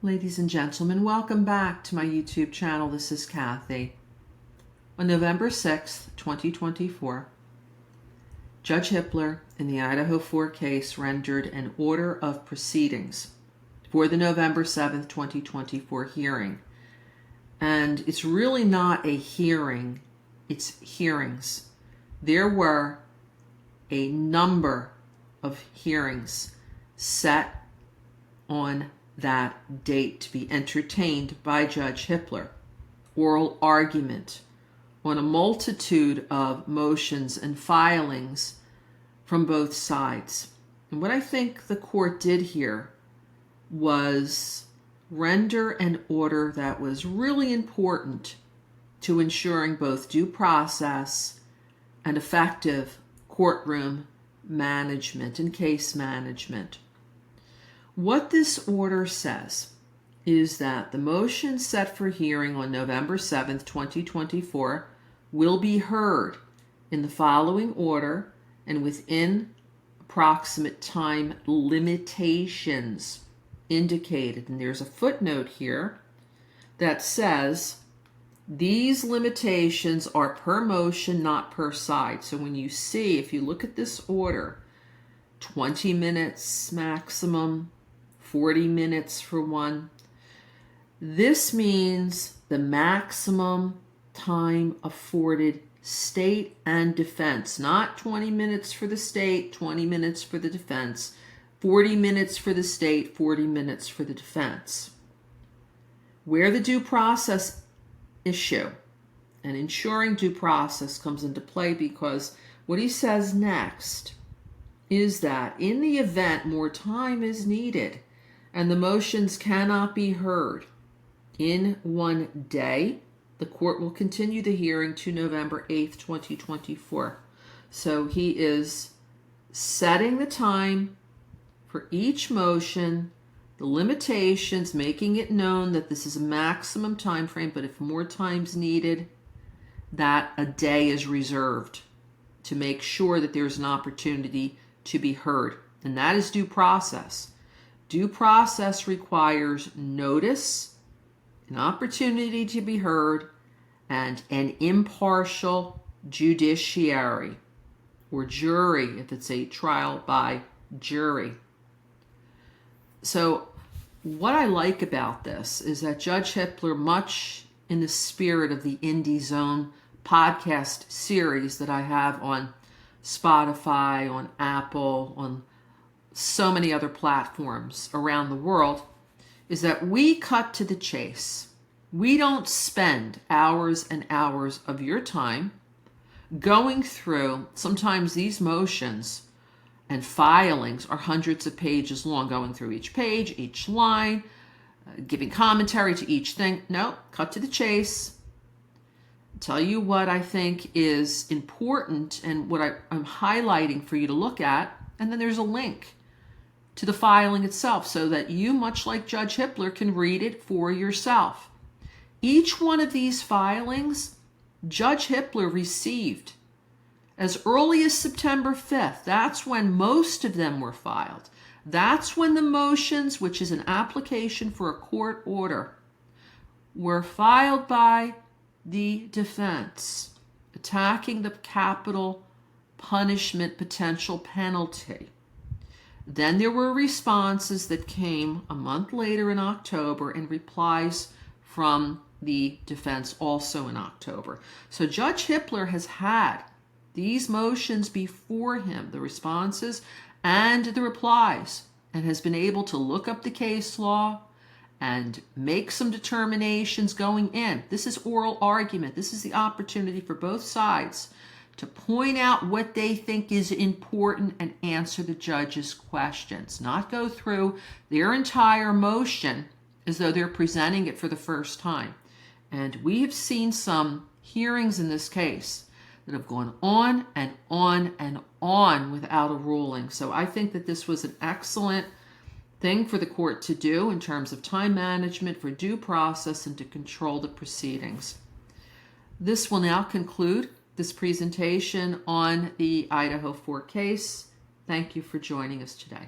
Ladies and gentlemen, welcome back to my YouTube channel. This is Kathy. On November 6th, 2024, Judge Hippler in the Idaho 4 case rendered an order of proceedings for the November 7th, 2024 hearing. And it's really not a hearing, it's hearings. There were a number of hearings set on that date to be entertained by Judge Hippler. Oral argument on a multitude of motions and filings from both sides. And what I think the court did here was render an order that was really important to ensuring both due process and effective courtroom management and case management. What this order says is that the motion set for hearing on November 7th, 2024 will be heard in the following order and within approximate time limitations indicated. And there's a footnote here that says these limitations are per motion, not per side. So when you see, if you look at this order, 20 minutes maximum, 40 minutes for one. This means the maximum time afforded state and defense, not 20 minutes for the state, 20 minutes for the defense, 40 minutes for the state, 40 minutes for the defense. Where the due process issue and ensuring due process comes into play, because what he says next is that in the event more time is needed and the motions cannot be heard in one day, the court will continue the hearing to November 8th, 2024. So he is setting the time for each motion, the limitations, making it known that this is a maximum time frame, but if more time's needed, that a day is reserved to make sure that there's an opportunity to be heard. And that is due process. Due process requires notice, an opportunity to be heard, and an impartial judiciary or jury if it's a trial by jury. So what I like about this is that Judge Hippler, much in the spirit of the Indiezone podcast series that I have on Spotify, on Apple, on so many other platforms around the world, is that we cut to the chase. We don't spend hours and hours of your time going through, sometimes these motions and filings are hundreds of pages long, going through each page, each line, giving commentary to each thing. No, cut to the chase. Tell you what I think is important and what I'm highlighting for you to look at, and then there's a link to the filing itself so that you, much like Judge Hippler, can read it for yourself. Each one of these filings, Judge Hippler received as early as September 5th. That's when most of them were filed. That's when the motions, which is an application for a court order, were filed by the defense, attacking the capital punishment potential penalty. Then there were responses that came a month later in October and replies from the defense also in October. So Judge Hippler has had these motions before him, the responses and the replies, and has been able to look up the case law and make some determinations going in. This is oral argument. This is the opportunity for both sides to point out what they think is important and answer the judge's questions, not go through their entire motion as though they're presenting it for the first time. And we have seen some hearings in this case that have gone on and on and on without a ruling. So I think that this was an excellent thing for the court to do in terms of time management, for due process, and to control the proceedings. This will now conclude this presentation on the Idaho 4 case. Thank you for joining us today.